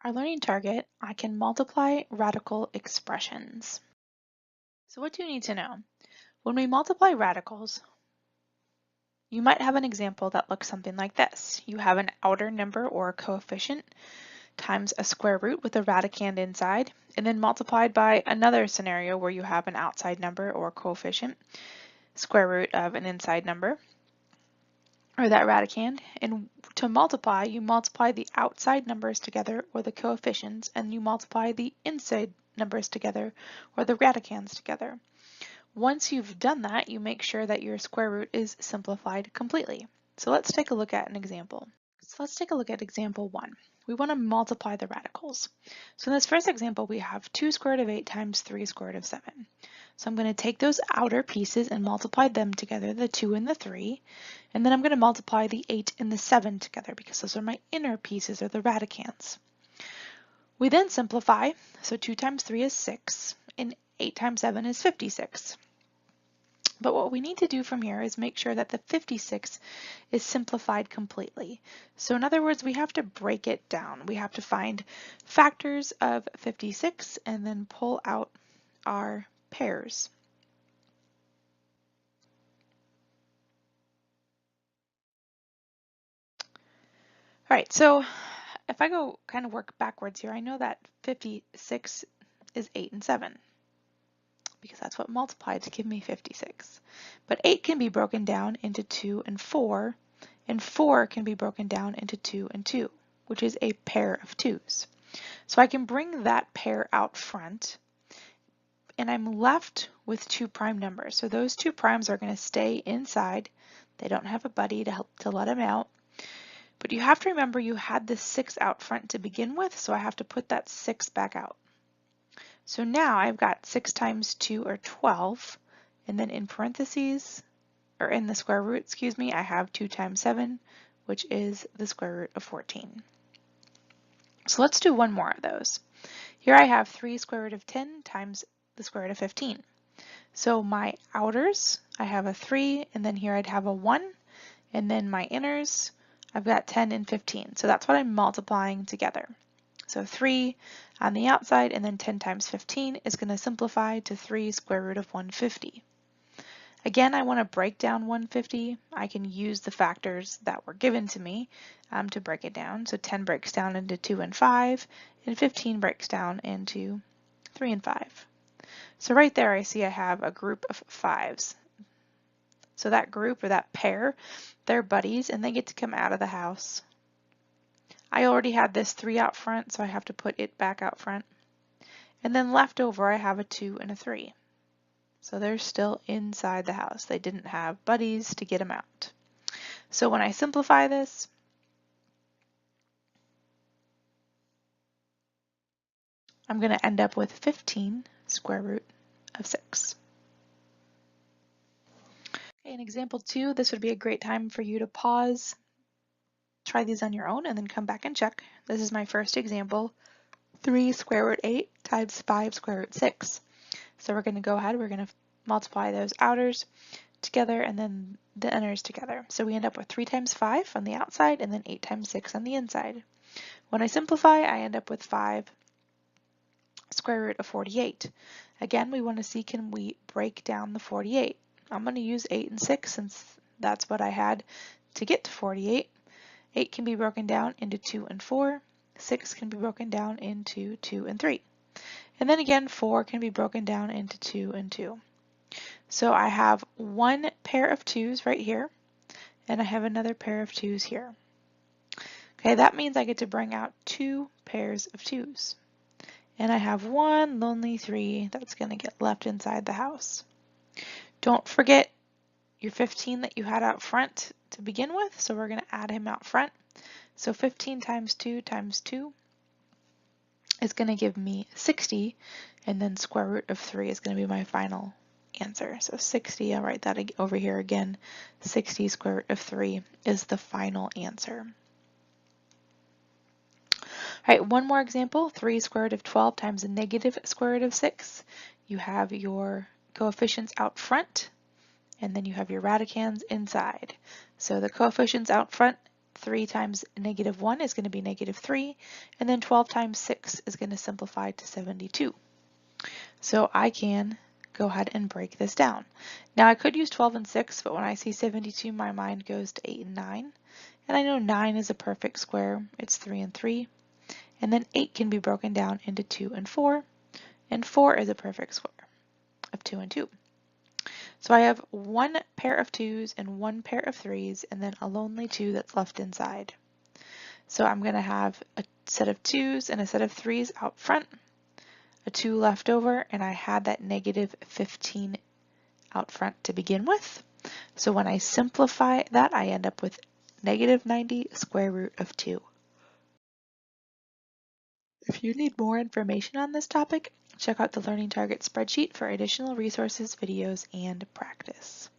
Our learning target, I can multiply radical expressions. So what do you need to know? When we multiply radicals, you might have an example that looks something like this. You have an outer number or a coefficient times a square root with a radicand inside, and then multiplied by another scenario where you have an outside number or coefficient, square root of an inside number, or that radicand. And to multiply, you multiply the outside numbers together, or the coefficients, and you multiply the inside numbers together, or the radicands together. Once you've done that, you make sure that your square root is simplified completely. So let's take a look at an example. So let's take a look at example 1. We want to multiply the radicals. So in this first example, we have 2 square root of 8 times 3 square root of 7. So I'm going to take those outer pieces and multiply them together, the 2 and the 3, and then I'm going to multiply the 8 and the 7 together because those are my inner pieces, or the radicands. We then simplify, so 2 times 3 is 6, and 8 times 7 is 56. But what we need to do from here is make sure that the 56 is simplified completely. So in other words, we have to break it down. We have to find factors of 56 and then pull out our pairs. All right, so if I go kind of work backwards here, I know that 56 is 8 and 7, because that's what multiplied to give me 56. But 8 can be broken down into 2 and 4 can be broken down into 2 and 2, which is a pair of 2's. So I can bring that pair out front, and I'm left with 2 prime numbers. So those 2 primes are going to stay inside. They don't have a buddy to help to let them out. But you have to remember you had this 6 out front to begin with, so I have to put that 6 back out. So now I've got 6 times 2, or 12, and then in parentheses, or in the square root, excuse me, I have 2 times 7, which is the square root of 14. So let's do one more of those. Here I have 3 square root of 10 times the square root of 15. So my outers, I have a 3, and then here I'd have a 1, and then my inners, I've got 10 and 15. So that's what I'm multiplying together. So 3 on the outside, and then 10 times 15 is going to simplify to 3 square root of 150. Again, I want to break down 150. I can use the factors that were given to me to break it down. So 10 breaks down into 2 and 5, and 15 breaks down into 3 and 5. So right there I see I have a group of 5's. So that group, or that pair, they're buddies, and they get to come out of the house. I already had this 3 out front, so I have to put it back out front. And then left over I have a 2 and a 3. So they're still inside the house. They didn't have buddies to get them out. So when I simplify this, I'm going to end up with 15 square root of 6. Okay, in example 2, this would be a great time for you to pause, try these on your own, and then come back and check. This is my first example, 3 square root 8 times 5 square root 6. So we're going to go ahead, we're going to multiply those outers together and then the inners together. So we end up with 3 times 5 on the outside and then 8 times 6 on the inside. When I simplify, I end up with 5 square root of 48. Again, we want to see, can we break down the 48? I'm going to use 8 and 6 since that's what I had to get to 48. 8 can be broken down into 2 and 4. 6 can be broken down into 2 and 3. And then again, 4 can be broken down into 2 and 2. So I have one pair of 2's right here, and I have another pair of 2's here. Okay, that means I get to bring out 2 pairs of 2's. And I have one lonely 3 that's going to get left inside the house. Don't forget your 15 that you had out front to begin with, so we're going to add him out front. So 15 times 2 times 2 is going to give me 60, and then square root of 3 is going to be my final answer. So 60, I'll write that over here again, 60 square root of 3 is the final answer. All right, one more example, 3 square root of 12 times a negative square root of 6. You have your coefficients out front, and then you have your radicands inside. So the coefficients out front, 3 times negative 1 is going to be negative 3, and then 12 times 6 is going to simplify to 72. So I can go ahead and break this down. Now I could use 12 and 6, but when I see 72, my mind goes to 8 and 9. And I know 9 is a perfect square. It's 3 and 3. And then 8 can be broken down into 2 and 4. And 4 is a perfect square of 2 and 2. So I have one pair of 2's and one pair of 3's, and then a lonely 2 that's left inside. So I'm going to have a set of 2's and a set of 3's out front, a 2 left over, and I had that negative 15 out front to begin with. So when I simplify that, I end up with negative 90 square root of 2. If you need more information on this topic, check out the Learning Target spreadsheet for additional resources, videos, and practice.